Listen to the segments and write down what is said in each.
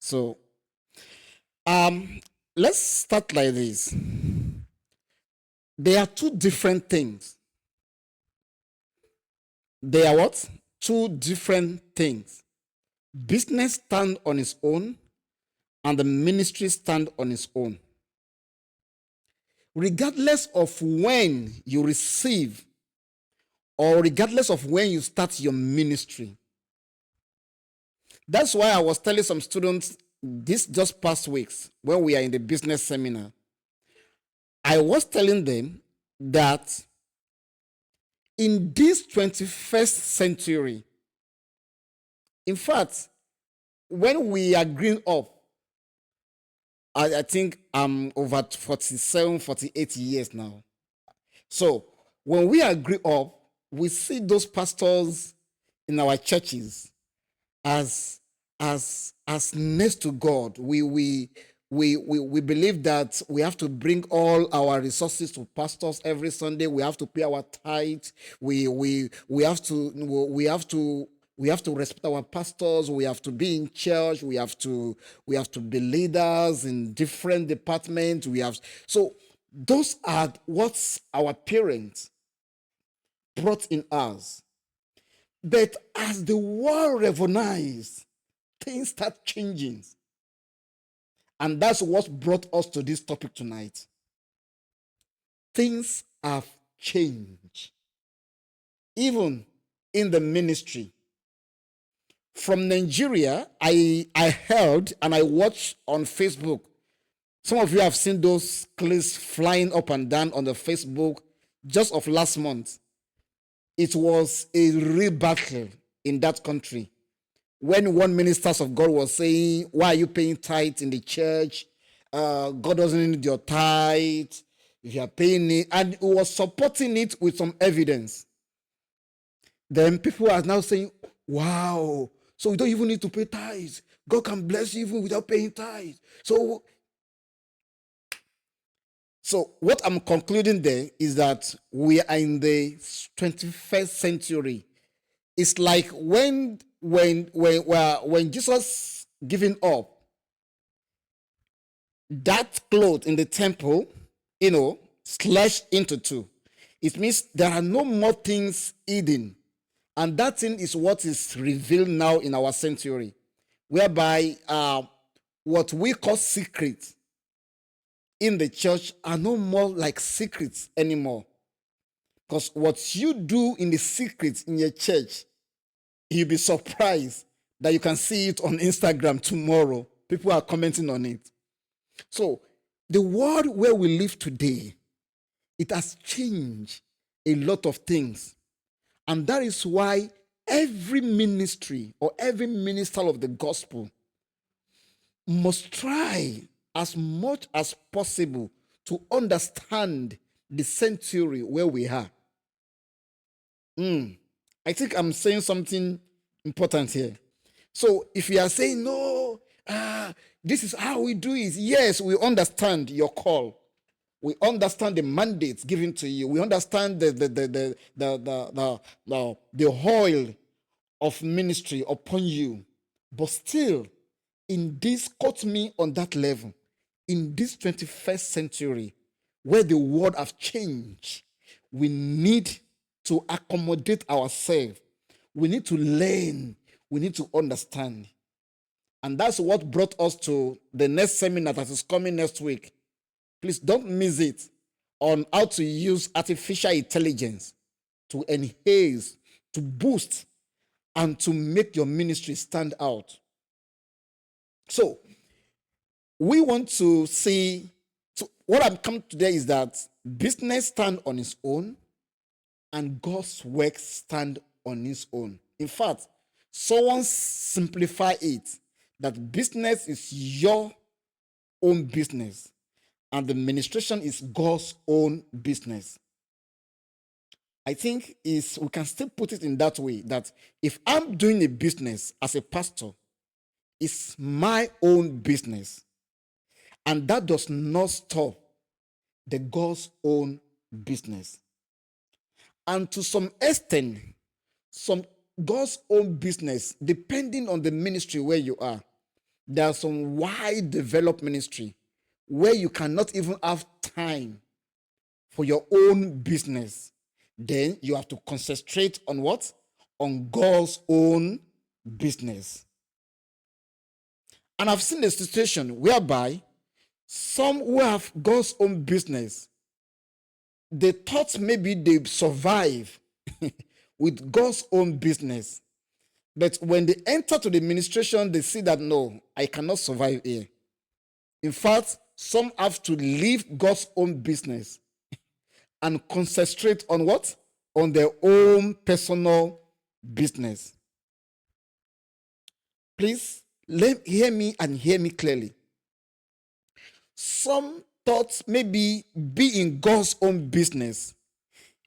So, um, let's start like this. There are two different things. They are what? Two different things. Business stand on its own, and the ministry stand on its own. Regardless of when you receive or regardless of when you start your ministry. That's why I was telling some students this just past weeks when we are in the business seminar. I was telling them that in this 21st century, in fact, when we are growing up, I think I'm over 47, 48 years now. So when we are growing up, we see those pastors in our churches as next to God. We believe that we have to bring all our resources to pastors every Sunday. We have to pay our tithe. We have to respect our pastors. We have to be in church. We have to be leaders in different departments. So those are what our parents brought in us. But as the world recognized, things start changing. And that's what brought us to this topic tonight. Things have changed. Even in the ministry. From Nigeria, I heard and I watched on Facebook. Some of you have seen those clips flying up and down on the Facebook just of last month. It was a real battle in that country. When one minister of God was saying, why are you paying tithe in the church? God doesn't need your tithe. If you are paying it, and he was supporting it with some evidence. Then people are now saying, wow, so we don't even need to pay tithes. God can bless you even without paying tithes. So what I'm concluding there is that we are in the 21st century. It's like when Jesus giving up that cloth in the temple, slashed into two. It means there are no more things hidden. And that thing is what is revealed now in our century, whereby what we call secrets in the church are no more like secrets anymore. Because what you do in the secrets in your church, you'll be surprised that you can see it on Instagram tomorrow. People are commenting on it. So the world where we live today, it has changed a lot of things. And that is why every ministry or every minister of the gospel must try as much as possible to understand the century where we are. I think I'm saying something important here. So if you are saying, no, this is how we do it, yes, we understand your call. We understand the mandates given to you. We understand the oil of ministry upon you. But still, in this, quote me on that level, in this 21st century, where the world have changed, we need to accommodate ourselves. We need to learn. We need to understand. And that's what brought us to the next seminar that is coming next week. Please don't miss it, on how to use artificial intelligence to enhance, to boost, and to make your ministry stand out. So, we want to see, so what I'm coming today is that business stand on its own and God's work stand on its own. In fact, someone simplify it that business is your own business and the administration is God's own business. I think we can still put it in that way, that if I'm doing a business as a pastor, it's my own business. And that does not stop the God's own business. And to some extent, some God's own business, depending on the ministry where you are, There are some wide developed ministry where you cannot even have time for your own business. Then you have to concentrate on what? On God's own business. And I've seen a situation whereby some who have God's own business, they thought maybe they survive with God's own business. But when they enter to the administration, they see that no, I cannot survive here. In fact, some have to leave God's own business and concentrate on what? On their own personal business. Please hear me and hear me clearly. Some thoughts maybe be in God's own business.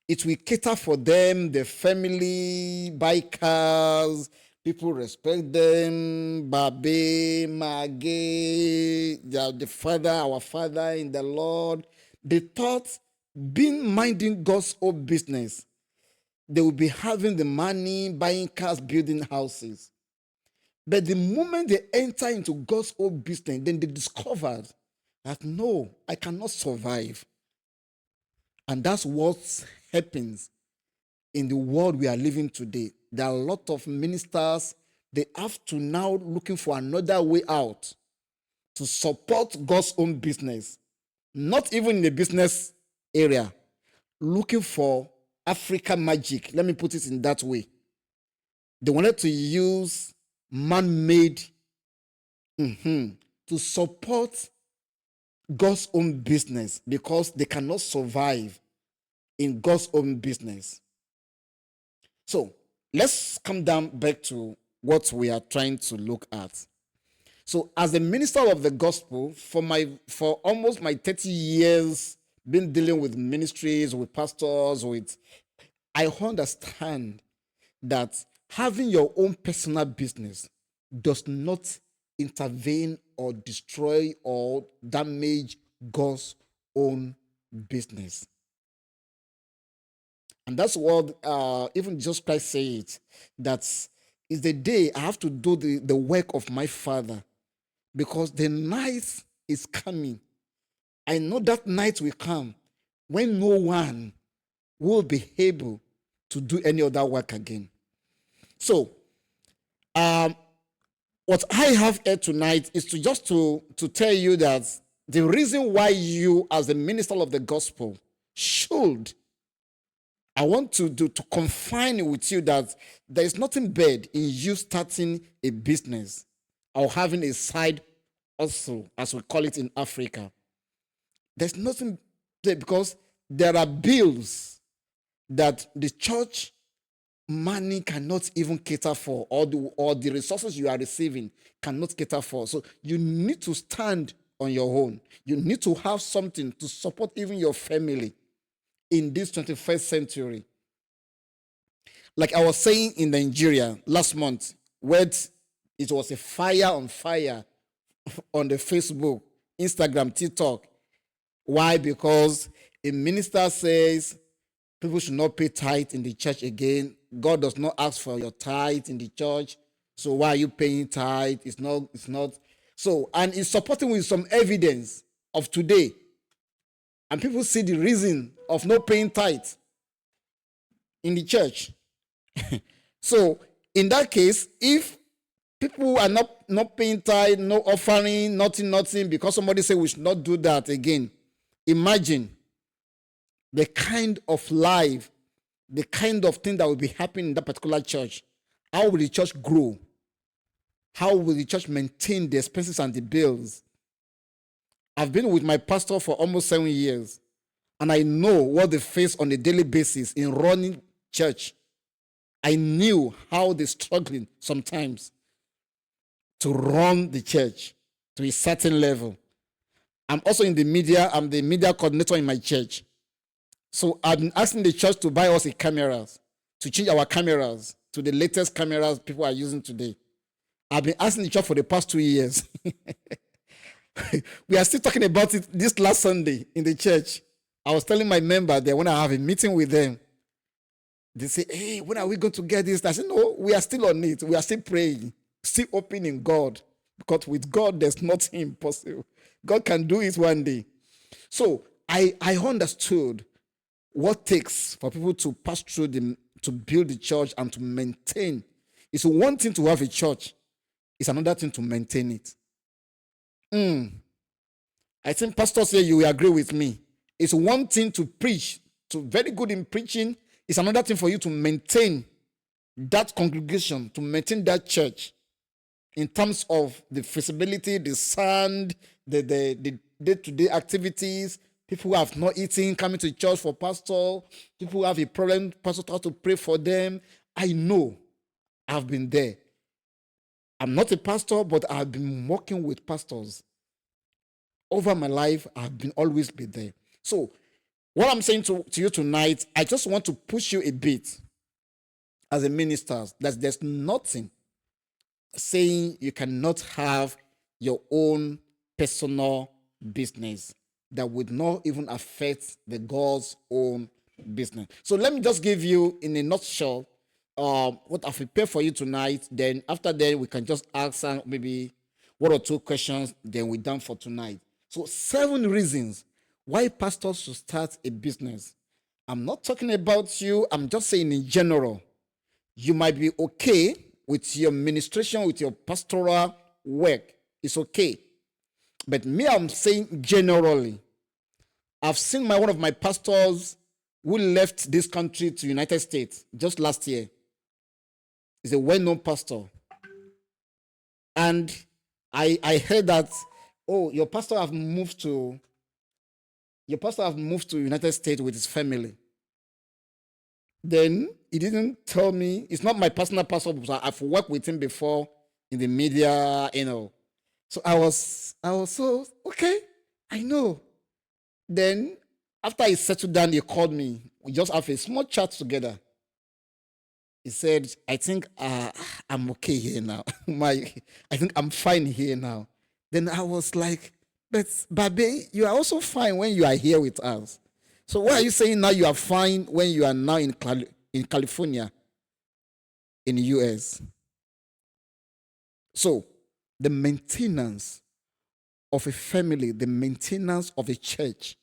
It will cater for them, their family, buy cars, people respect them, Babe, Mage, the Father, our Father in the Lord. They thought being minding God's own business, they will be having the money, buying cars, building houses. But the moment they enter into God's own business, then they discovered that no, I cannot survive. And that's what happens in the world we are living today. There are a lot of ministers, they have to now looking for another way out to support God's own business. Not even in the business area, looking for Africa magic. Let me put it in that way. They wanted to use man-made to support God's own business because they cannot survive in God's own business. So let's come down back to what we are trying to look at. So as a minister of the gospel, for almost my 30 years, been dealing with ministries, with pastors, I understand that having your own personal business does not intervene or destroy or damage God's own business. And that's what even Jesus Christ said, that is the day I have to do the work of my Father, because the night is coming. I know that night will come when no one will be able to do any other work again. So, what I have here tonight is to tell you that the reason why you, as a minister of the gospel, I want to confine with you that there is nothing bad in you starting a business or having a side hustle, as we call it in Africa. There's nothing there, because there are bills that the church money cannot even cater for, or the resources you are receiving cannot cater for. So you need to stand on your own. You need to have something to support even your family in this 21st century. Like I was saying in Nigeria last month, where it was a fire on fire on the Facebook, Instagram, TikTok. Why? Because a minister says people should not pay tithe in the church again. God does not ask for your tithe in the church. So why are you paying tithe? It's not. So, and it's supporting with some evidence of today. And people see the reason of not paying tithe in the church. So, in that case, if people are not paying tithe, no offering, nothing, because somebody said we should not do that again, imagine the kind of life, the kind of thing that will be happening in that particular church. How will the church grow? How will the church maintain the expenses and the bills? I've been with my pastor for almost 7 years, and I know what they face on a daily basis in running church. I knew how they're struggling sometimes to run the church to a certain level. I'm also in the media. I'm the media coordinator in my church. So I've been asking the church to buy us a cameras, to change our cameras to the latest cameras people are using today. I've been asking the church for the past 2 years. We are still talking about it this last Sunday in the church. I was telling my member that when I have a meeting with them, they say, hey, when are we going to get this? I said, no, we are still on it. We are still praying, still hoping in God Because with God, there's nothing impossible. God can do it one day. So I understood what takes for people to pass through to build the church and to maintain. It's one thing to have a church, it's another thing to maintain it. I think pastors here, you will agree with me. It's one thing to preach, to very good in preaching. It's another thing for you to maintain that congregation, to maintain that church in terms of the feasibility, the sound, the day-to-day activities. People who have not eaten, coming to church for pastor. People who have a problem, pastor has to pray for them. I know. I've been there. I'm not a pastor, but I've been working with pastors. Over my life, I've been always been there. So what I'm saying to you tonight, I just want to push you a bit as a minister, that there's nothing saying you cannot have your own personal business that would not even affect the God's own business. So let me just give you in a nutshell what I've prepared for you tonight. Then after that, we can just answer maybe one or two questions, then we're done for tonight. So 7 reasons why pastors should start a business. I'm not talking about you, I'm just saying in general. You might be okay with your ministration, with your pastoral work. It's okay. But me, I'm saying generally. I've seen one of my pastors who left this country to United States just last year. He's a well-known pastor. And I heard that, oh, your pastor have moved to United States with his family. Then he didn't tell me. It's not my personal pastor, but I've worked with him before in the media, So I was so okay. I know. Then after he settled down, he called me. We just have a small chat together. He said, "I think I'm okay here now. I think I'm fine here now." Then I was like, "But Babe, you are also fine when you are here with us. So why are you saying now you are fine when you are now in California, in the US?" So the maintenance of a family, the maintenance of a church,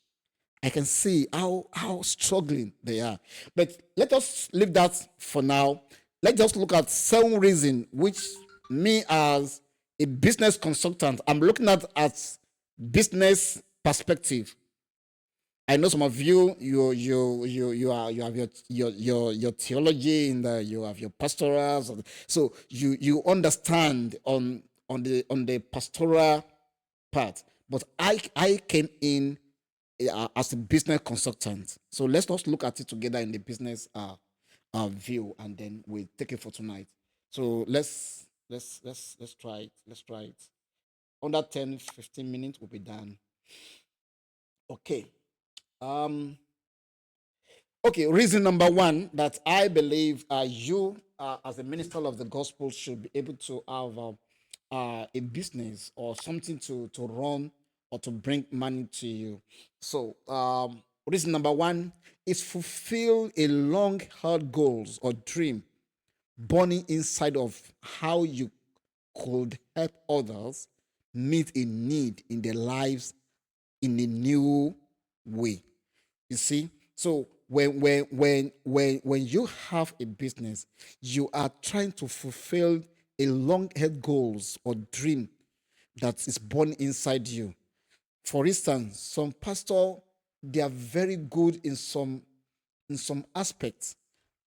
I can see how struggling they are. But let us leave that for now. Let's just look at 7 reasons which me as a business consultant, I'm looking at business perspective. I know some of you have your theology you have your pastorals, so you understand on the pastoral part. But I came in as a business consultant. So let's just look at it together in the business view, and then we take it for tonight. So let's try it. Let's try it. Under 10-15 minutes, we'll be done. Okay. Okay, reason number 1 that I believe you, as a minister of the gospel, should be able to have a business or something to run or to bring money to you. So, reason number 1 is fulfill a long-held goals or dream burning inside of how you could help others meet a need in their lives in a new way. You see, so when you have a business, you are trying to fulfill a long-held goals or dream that is born inside you. For instance, some pastor, they are very good in some aspects.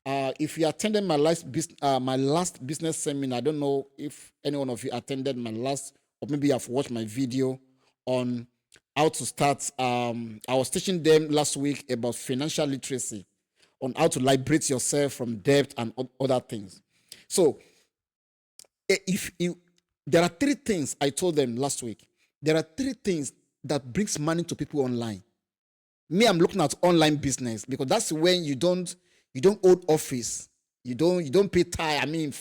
If you attended my last business seminar, I don't know if any one of you attended my last, or maybe you've watched my video on how to start. I was teaching them last week about financial literacy, on how to liberate yourself from debt and other things. So, there are 3 things I told them last week. There are 3 things that brings money to people online. Me, I'm looking at online business because that's when you don't hold office, you don't pay tithe,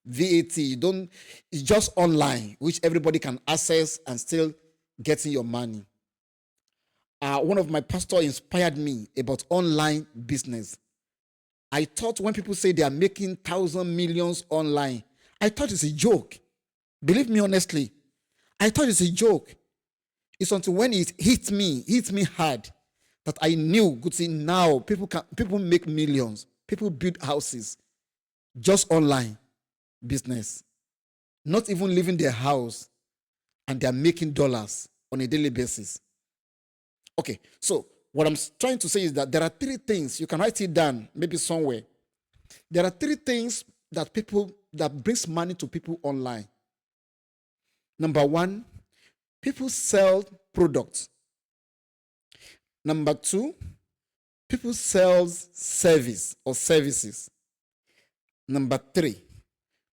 VAT, it's just online, which everybody can access and still getting your money. One of my pastors inspired me about online business. I thought when people say they are making thousands, millions online, I thought it's a joke. Believe me honestly, I thought it's a joke. It's until when it hit me hard, that I knew, good see, now people make millions, people build houses just online business, not even leaving their house, and they're making dollars on a daily basis. Okay, so what I'm trying to say is that there are three things, you can write it down maybe somewhere. There are three things that brings money to people online. Number one, people sell products. Number two, people sell service or services. Number three,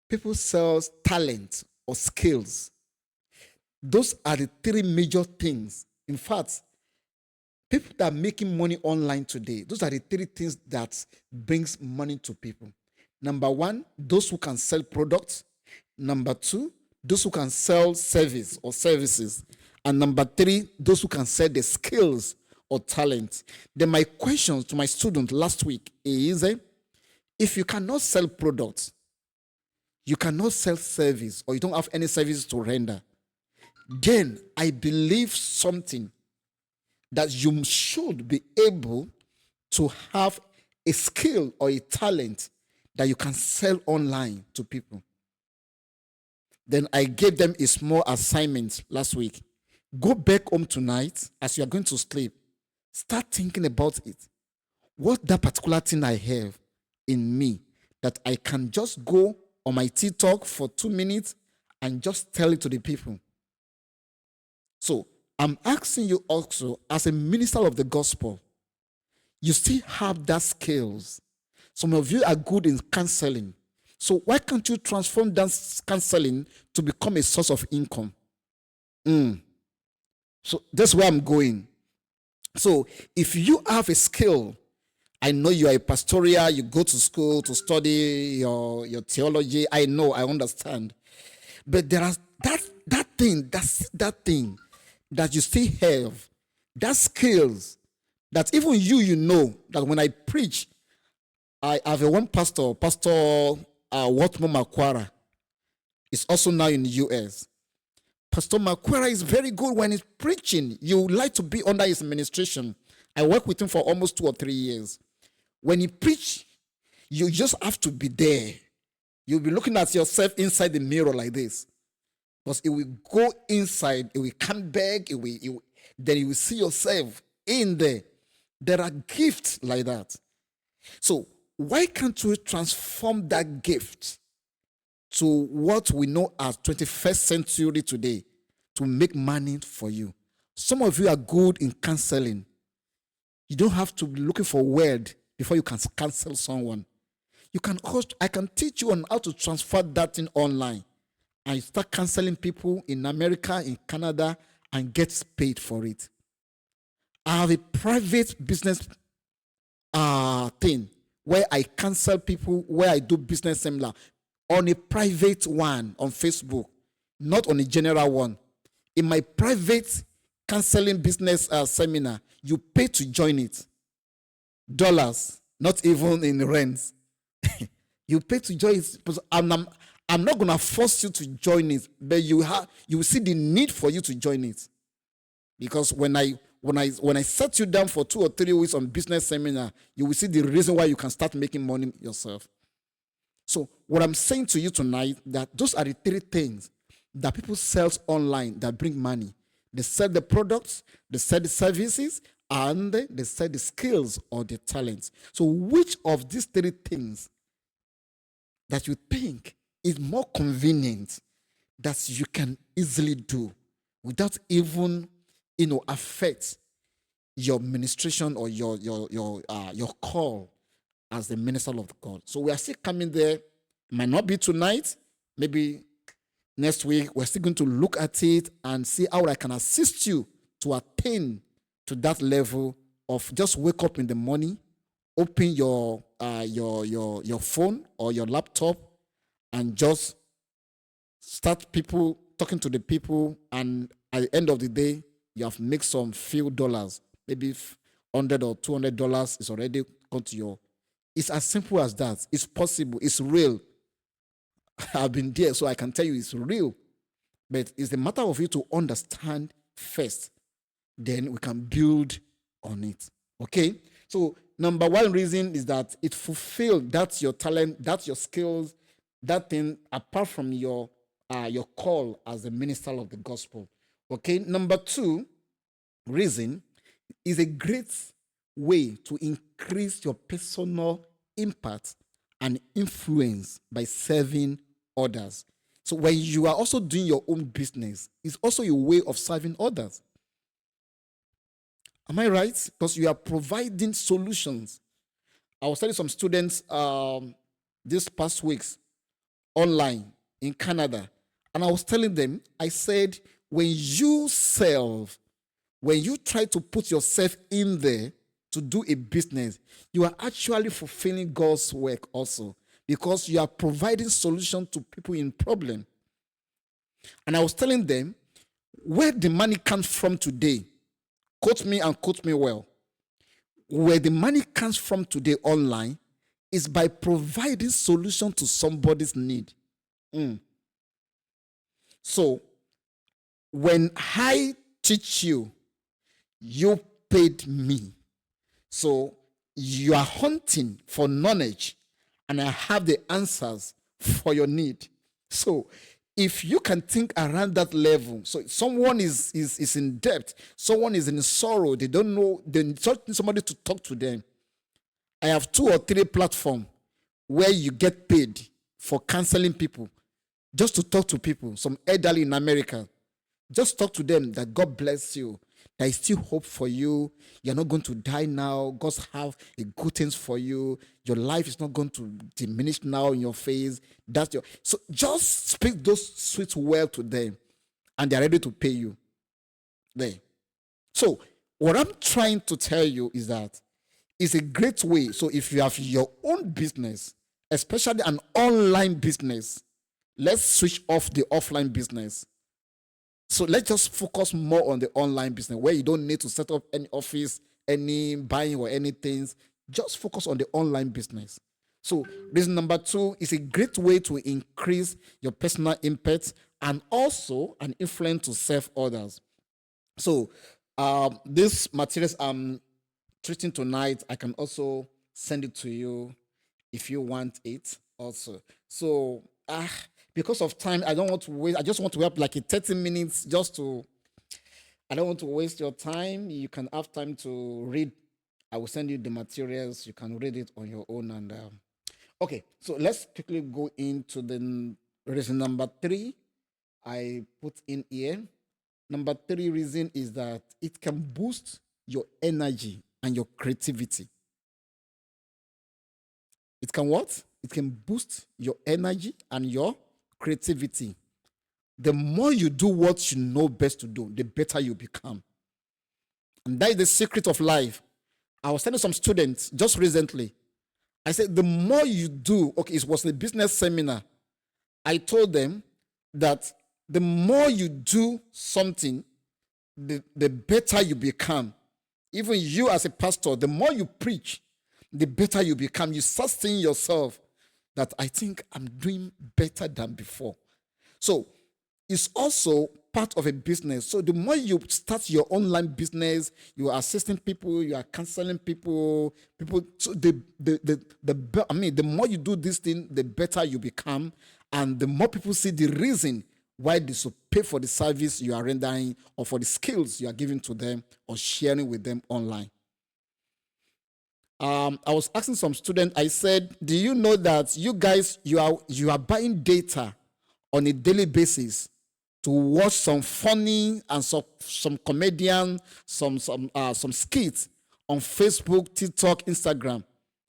people sell talent or skills. Those are the three major things. In fact, people that are making money online today, those are the three things that brings money to people. Number one, those who can sell products. Number two, those who can sell service or services. And number three, those who can sell the skills or talent. Then my question to my student last week is, if you cannot sell products, you cannot sell service, or you don't have any services to render, then I believe something that you should be able to have a skill or a talent that you can sell online to people. Then I gave them a small assignment last week. Go back home tonight as you are going to sleep. Start thinking about it. What that particular thing I have in me that I can just go on my TikTok for 2 minutes and just tell it to the people. So I'm asking you also, as a minister of the gospel, you still have that skills. Some of you are good in counseling. So why can't you transform that counseling to become a source of income? So that's where I'm going. So if you have a skill, I know you are a pastoral, you go to school to study your theology. I know, I understand. But there are that thing that you still have, that skills that even you know that when I preach, I have a one pastor, Pastor Watmo Makwara, is also now in the US. Pastor Makwara is very good when he's preaching. You would like to be under his administration. I worked with him for almost 2 or 3 years. When he preach, you just have to be there. You'll be looking at yourself inside the mirror like this. Because it will go inside, it will come back, then you will see yourself in there. There are gifts like that. So why can't we transform that gift to what we know as 21st century today to make money for you? Some of you are good in counseling. You don't have to be looking for a word before you can counsel someone. I can teach you on how to transfer that thing online. And you start counseling people in America, in Canada, and get paid for it. I have a private business thing where I counsel people, where I do business seminar on a private one on Facebook, not on a general one. In my private counseling business seminar, you pay to join it. Dollars, not even in rents. You pay to join it. I'm not gonna force you to join it, but you will see the need for you to join it. Because when I set you down for 2 or 3 weeks on business seminar, you will see the reason why you can start making money yourself. So what I'm saying to you tonight, that those are the three things that people sell online that bring money. They sell the products, they sell the services, and they sell the skills or the talents. So which of these three things that you think is more convenient that you can easily do without even affect your ministration or your call as the minister of God? So we are still coming there. It might not be tonight, maybe next week. We're still going to look at it and see how I can assist you to attain to that level of just wake up in the morning, open your phone or your laptop, and just start talking to the people, and at the end of the day, you have made some few dollars, maybe $100 or $200 is already gone to your. It's as simple as that. It's possible. It's real. I've been there, so I can tell you it's real. But it's a matter of you to understand first. Then we can build on it. Okay? So number one reason is that it fulfills, that's your talent, that's your skills, that thing apart from your call as a minister of the gospel. Okay? Number two reason is a great way to increase your personal impact and influence by serving others. So when you are also doing your own business, it's also a way of serving others. Am I right? Because you are providing solutions. I was telling some students this past weeks online in Canada, and I was telling them, I said, when you serve, when you try to put yourself in there to do a business, you are actually fulfilling God's work also, because you are providing solution to people in problem. And I was telling them, where the money comes from today, quote me and quote me well, where the money comes from today online is by providing solution to somebody's need. So when I teach you, you paid me. So you are hunting for knowledge, and I have the answers for your need. So if you can think around that level, so someone is in debt, someone is in sorrow, they don't know, they need somebody to talk to them. I have 2 or 3 platforms where you get paid for counseling people, just to talk to people, some elderly in America. Just talk to them that God bless you. There is still hope for you. You're not going to die now. God's have a good things for you. Your life is not going to diminish now in your face. That's your. So just speak those sweet words to them, and they're ready to pay you. There. So what I'm trying to tell you is that it's a great way. So if you have your own business, especially an online business, let's switch off the offline business. So let's just focus more on the online business, where you don't need to set up any office, any buying or anything. Just focus on the online business. So reason number 2 is a great way to increase your personal impact and also an influence to serve others. So this materials I'm treating tonight, I can also send it to you if you want it also. So because of time, I don't want to waste. I just want to have like a 30 minutes just to. I don't want to waste your time. You can have time to read. I will send you the materials. You can read it on your own. And okay, so let's quickly go into the reason number 3. I put in here. Number 3 reason is that it can boost your energy and your creativity. It can what? It can boost your energy and your creativity. The more you do what you know best to do, the better you become. And that is the secret of life. I was telling some students just recently, I said, the more you do, okay, it was a business seminar. I told them that the more you do something, the better you become. Even you as a pastor, the more you preach, the better you become. You start seeing yourself that I think I'm doing better than before. So it's also part of a business. So the more you start your online business, you are assisting people, you are counseling people. So the more you do this thing, the better you become, and the more people see the reason why they should pay for the service you are rendering or for the skills you are giving to them or sharing with them online. I was asking some students, I said, do you know that you guys, you are buying data on a daily basis to watch some funny and some comedian, some skits on Facebook, TikTok, Instagram?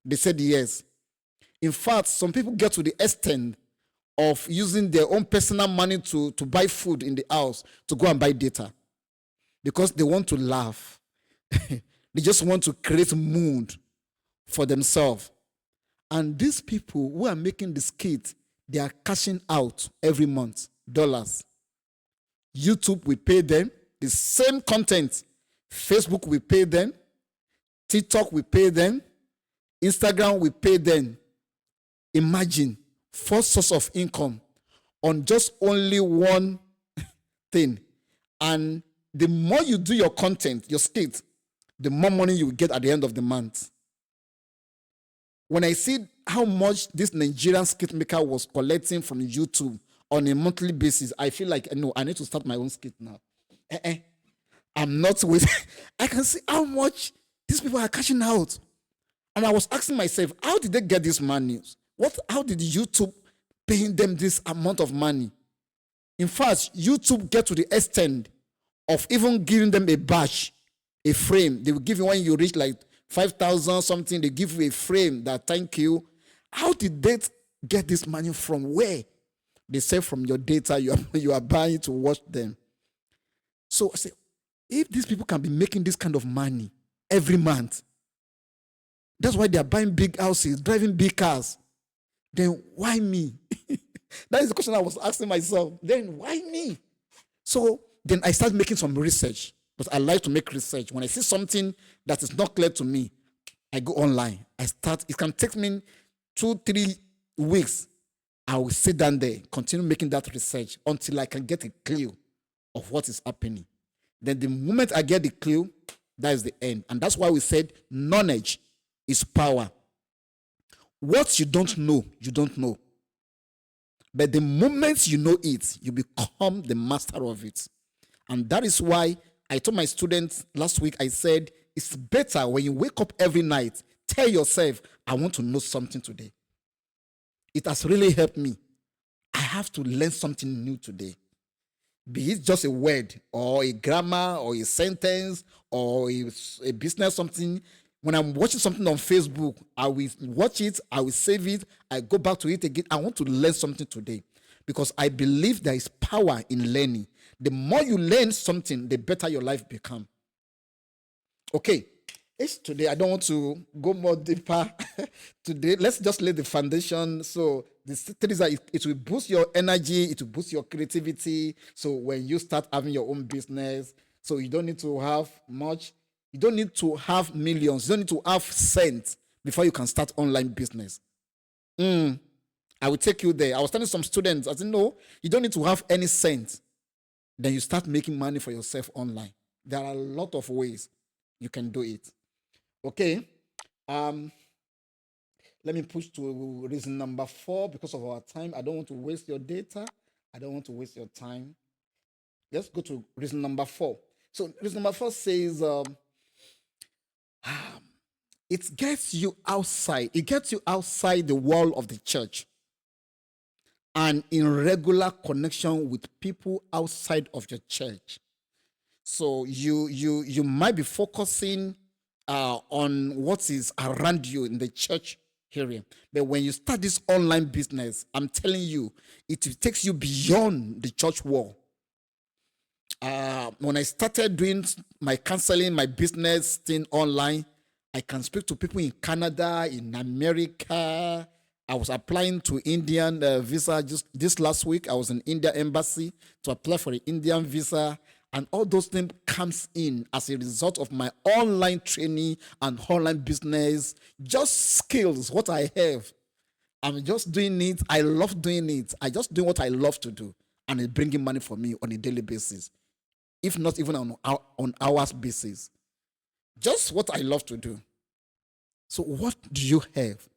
They said yes. In fact, some people get to the extent of using their own personal money to buy food in the house to go and buy data because they want to laugh. They just want to create mood for themselves. And these people who are making the skit, they are cashing out every month dollars. YouTube will pay them the same content. Facebook will pay them. TikTok will pay them. Instagram will pay them. Imagine 4 sources of income on just only one thing. And the more you do your content, your skit, the more money you will get at the end of the month. When I see how much this Nigerian skit maker was collecting from YouTube on a monthly basis, I feel like, no, I need to start my own skit now. I'm not with. I can see how much these people are cashing out. And I was asking myself, how did they get this money? How did YouTube paying them this amount of money? In fact, YouTube get to the extent of even giving them a badge, a frame. They will give you when you reach like 5,000 something, they give you a frame that thank you. How did they get this money from? Where? They say from your data you are buying to watch them. So I say, if these people can be making this kind of money every month, that's why they are buying big houses, driving big cars, then why me? That is the question I was asking myself. Then why me? So then I started making some research, because I like to make research. When I see something that is not clear to me, I go online. It can take me 2-3 weeks. I will sit down there, continue making that research until I can get a clue of what is happening. Then the moment I get the clue, that is the end. And that's why we said knowledge is power. What you don't know, you don't know. But the moment you know it, you become the master of it. And that is why I told my students last week, I said, it's better when you wake up every night, tell yourself, I want to know something today. It has really helped me. I have to learn something new today. Be it just a word or a grammar or a sentence or a business something. When I'm watching something on Facebook, I will watch it, I will save it, I go back to it again. I want to learn something today because I believe there is power in learning. The more you learn something, the better your life becomes. Okay, today I don't want to go more deeper. Today, let's just lay the foundation. So the things are, it will boost your energy, it will boost your creativity. So when you start having your own business, so you don't need to have much. You don't need to have millions. You don't need to have cents before you can start online business. I will take you there. I was telling some students, I said, no, you don't need to have any cents. Then you start making money for yourself online. There are a lot of ways you can do it. Okay. Let me push to reason number 4 because of our time. I don't want to waste your data. I don't want to waste your time. Let's go to reason number 4. So reason number 4 says, it gets you outside. It gets you outside the wall of the church and in regular connection with people outside of your church. So you might be focusing on what is around you in the church area. But when you start this online business, I'm telling you, it takes you beyond the church wall. When I started doing my counseling, my business thing online, I can speak to people in Canada, in America. I was applying to Indian visa just this last week. I was in India embassy to apply for the Indian visa. And all those things comes in as a result of my online training and online business. Just skills, what I have. I'm just doing it. I love doing it. I just do what I love to do. And it's bringing money for me on a daily basis. If not even on hours basis. Just what I love to do. So what do you have?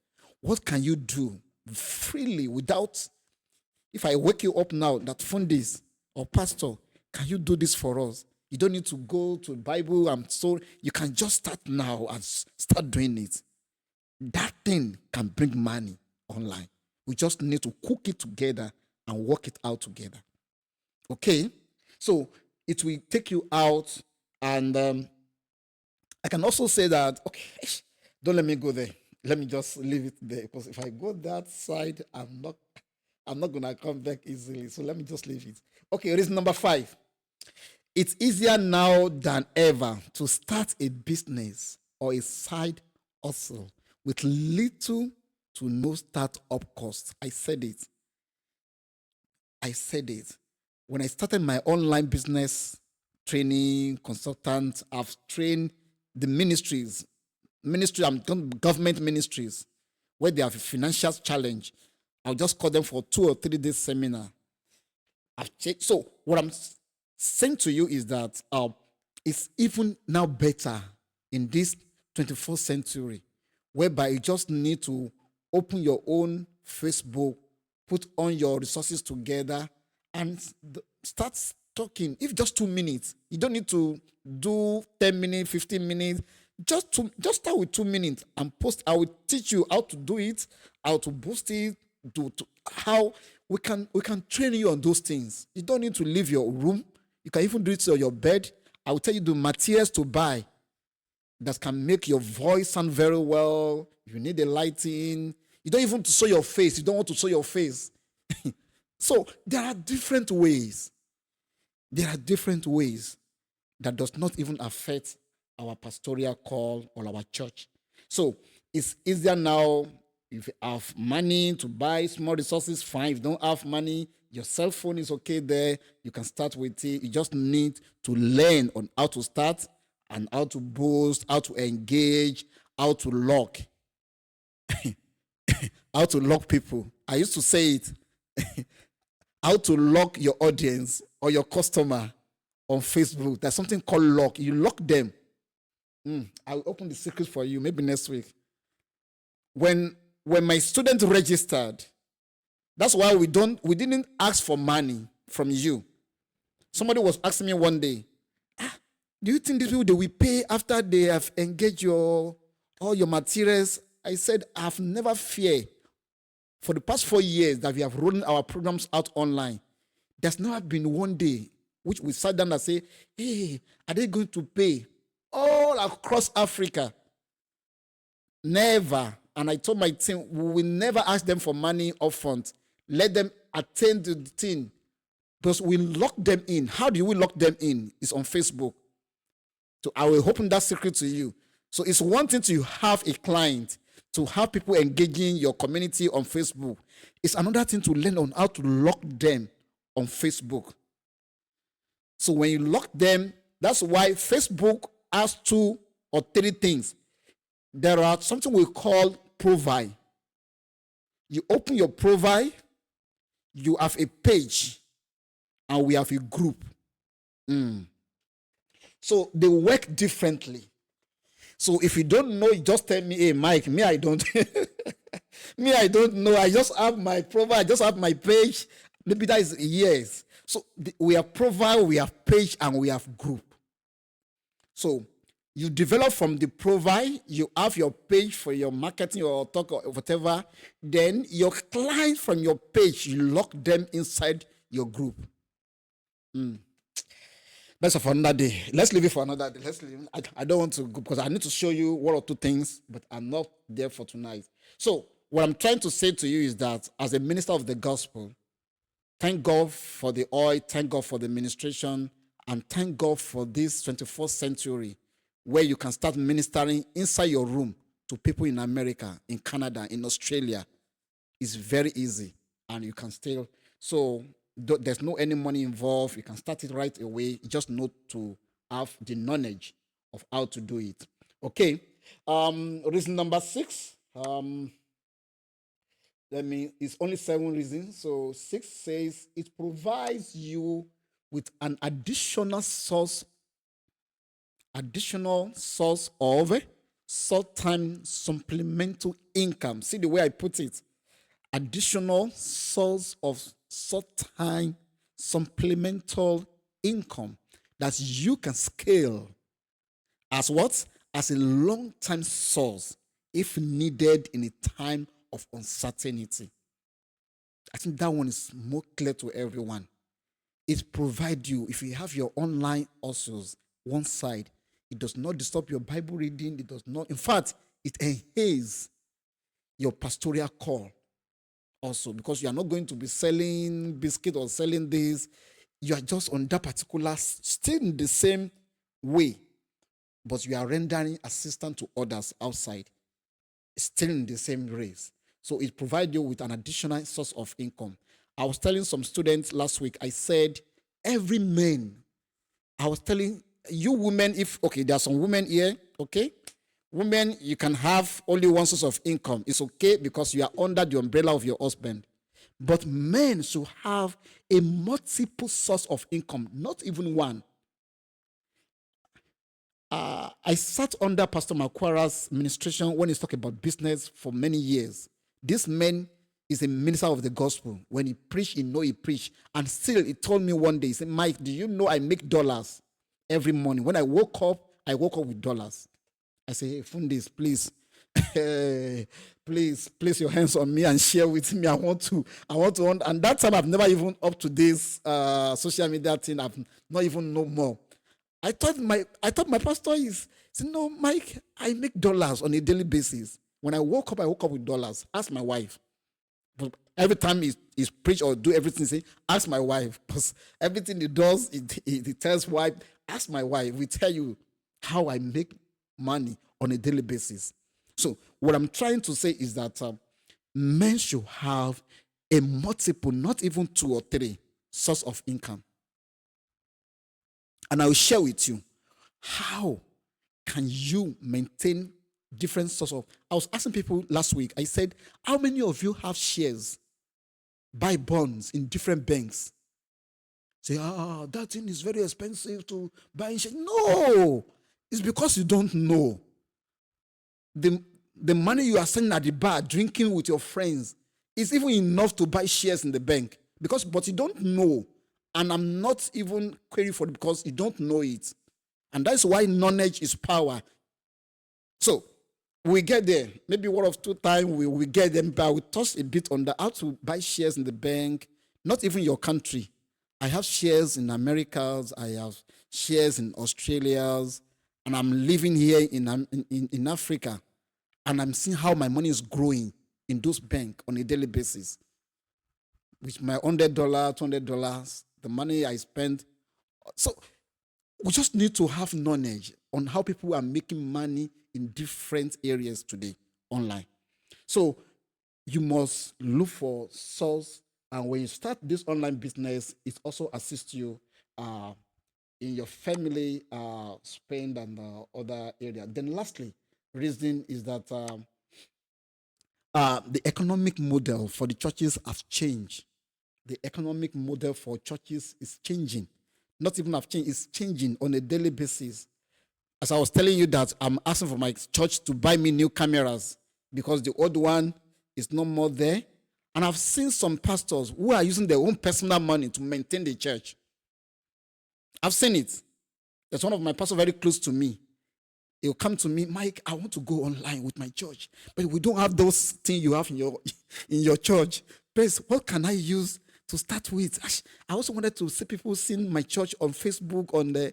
What can you do freely without, if I wake you up now that Fundis or Pastor, can you do this for us? You don't need to go to the Bible. You can just start now and start doing it. That thing can bring money online. We just need to cook it together and work it out together. Okay? So it will take you out, and I can also say that, okay, don't let me go there. Let me just leave it there, because if I go that side, I'm not gonna come back easily. So let me just leave it. Okay, reason number 5. It's easier now than ever to start a business or a side hustle with little to no start-up cost. I said it. When I started my online business training consultant, I've trained the government ministries where they have a financial challenge. I'll just call them for 2 or 3 days seminar. I've checked. So what saying to you is that it's even now better in this 21st century, whereby you just need to open your own Facebook, put on your resources together, and start talking. If just 2 minutes, you don't need to do 10 minutes, 15 minutes. Just start with 2 minutes and post. I will teach you how to do it, how to boost it, how we can train you on those things. You don't need to leave your room. You can even do it on your bed. I will tell you the materials to buy that can make your voice sound very well. You need the lighting. You don't even want to show your face. You don't want to show your face. So there are different ways. There are different ways that does not even affect our pastoral call or our church. So it's easier now. If you have money to buy small resources, fine. If you don't have money, your cell phone is okay there. You can start with it. You just need to learn on how to start and how to boost, how to engage, how to lock. How to lock people. I used to say it. How to lock your audience or your customer on Facebook. There's something called lock. You lock them. I'll open the secret for you maybe next week. When my student registered, that's why we didn't ask for money from you. Somebody was asking me one day, do you think these people, they will pay after they have engaged all your materials? I said, I've never feared. For the past 4 years that we have rolling our programs out online, there's never been one day which we sat down and say, hey, are they going to pay all across Africa? Never. And I told my team, we will never ask them for money up front. Let them attend to the thing. Because we lock them in. How do we lock them in? It's on Facebook. So I will open that secret to you. So it's one thing to have a client, to have people engaging your community on Facebook. It's another thing to learn on how to lock them on Facebook. So when you lock them, that's why Facebook has 2 or 3 things. There are something we call profile. You open your profile, you have a page, and we have a group. So they work differently. So if you don't know, you just tell me, hey, Mike, me, I don't. Me, I don't know. I just have my profile, I just have my page. Maybe that is years. So we have profile, we have page, and we have group. So you develop from the profile, you have your page for your marketing or talk or whatever. Then your client from your page, you lock them inside your group. That's for another day. Let's leave it for another day. Let's leave. I don't want to go because I need to show you 1 or 2 things, but I'm not there for tonight. So what I'm trying to say to you is that as a minister of the gospel, thank God for the oil, thank God for the ministration, and thank God for this 21st century where you can start ministering inside your room to people in America, in Canada, in Australia. It's very easy, and you can still. So there's no any money involved. You can start it right away. You just need to have the knowledge of how to do it. Okay. Reason number 6. It's only 7 reasons. So 6 says it provides you with an additional source of short-time supplemental income. See the way I put it. Additional source of short-time supplemental income that you can scale as what? As a long-time source if needed in a time of uncertainty. I think that one is more clear to everyone. It provides you, if you have your online hustles one side, it does not disturb your Bible reading. It does not, in fact, it enhances your pastoral call also, because you are not going to be selling biscuit or selling this. You are just on that particular, still in the same way, but you are rendering assistance to others outside, still in the same race. So it provides you with an additional source of income. I was telling some students last week, I said, every man, I was telling you women, there are some women here, okay? Women, you can have only one source of income. It's okay because you are under the umbrella of your husband. But men should have a multiple source of income, not even one. I sat under Pastor Makwara's ministration when he's talking about business for many years. This man is a minister of the gospel. When he preached, he preached. And still, he told me one day, he said, Mike, do you know I make dollars every morning? When I woke up with dollars. I say, hey, Fundis, please, please place your hands on me and share with me. I want to, and that time I've never even up to this social media thing. I've not even know more. I thought my pastor is said, no, Mike, I make dollars on a daily basis. When I woke up with dollars. Ask my wife. But every time he's preach or do everything, say, ask my wife. Because everything he does, he tells wife, ask my wife. We tell you how I make money on a daily basis. So what I'm trying to say is that men should have a multiple, not even 2 or 3 source of income. And I will share with you how can you maintain different sources of. I was asking people last week, I said, how many of you have shares, buy bonds in different banks? Say, that thing is very expensive to buy shares. No, it's because you don't know. The money you are spending at the bar, drinking with your friends, is even enough to buy shares in the bank. But you don't know. And I'm not even querying for it because you don't know it. And that's why knowledge is power. So we get there. Maybe 1 or 2 times we get them, but we touch a bit on how to buy shares in the bank, not even your country. I have shares in Americas, I have shares in Australia's, and I'm living here in Africa, and I'm seeing how my money is growing in those banks on a daily basis. With my $100, $200, the money I spend. So we just need to have knowledge on how people are making money in different areas today online. So you must look for source, and when you start this online business, it also assists you in your family spend and other area. Then lastly, reason is that the economic model for the churches have changed. The economic model for churches is changing. Not even have changed, it's changing on a daily basis. As I was telling you that I'm asking for my church to buy me new cameras because the old one is no more there. And I've seen some pastors who are using their own personal money to maintain the church. I've seen it. There's one of my pastors very close to me. He'll come to me, Mike, I want to go online with my church, but we don't have those things you have in your church. Please, what can I use to start with? I also wanted to see people seeing my church on Facebook,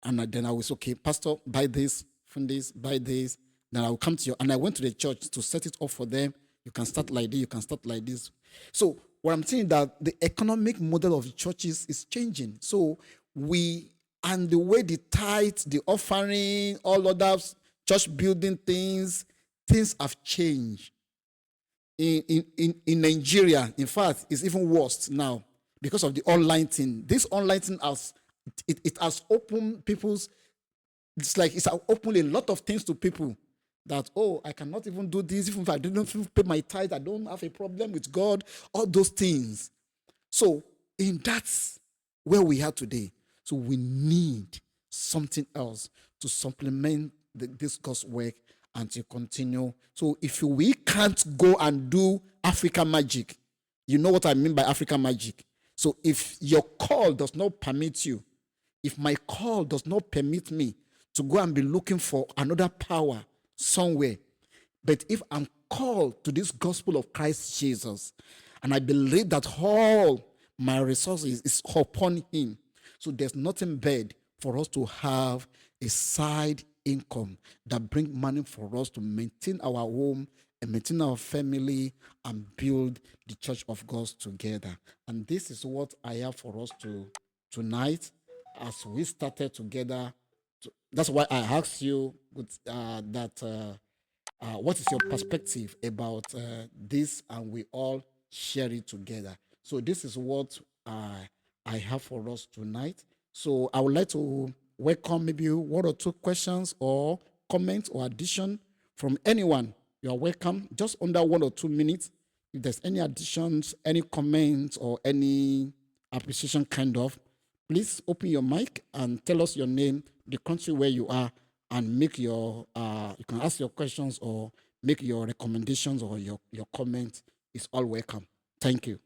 and then I was, okay, Pastor, buy this, from this, buy this. Then I'll come to you. And I went to the church to set it up for them. You can start like this, you can start like this. So what I'm saying that the economic model of churches is changing. So and the way the tithe, the offering, all other church building things have changed. In Nigeria, in fact, it's even worse now because of the online thing. This online thing it has opened people's. It's like it's opened a lot of things to people that, I cannot even do this. Even if I don't even pay my tithe, I don't have a problem with God. All those things. So that's where we are today. So we need something else to supplement this God's work and to continue. So if we can't go and do African magic, you know what I mean by African magic. So if your call does not permit you, if my call does not permit me to go and be looking for another power somewhere, but if I'm called to this gospel of Christ Jesus, and I believe that all my resources is upon him, so there's nothing bad for us to have a side income that bring money for us to maintain our home and maintain our family and build the church of God together. And this is what I have for us tonight as we started together. That's why I asked you what is your perspective about this, and we all share it together. So this is what I have for us tonight. So I would like to welcome maybe 1 or 2 questions or comments or addition from anyone. You are welcome. Just under 1 or 2 minutes. If there's any additions, any comments, or any appreciation kind of, please open your mic and tell us your name, the country where you are, and make your you can ask your questions or make your recommendations or your comments. Is all welcome. Thank you.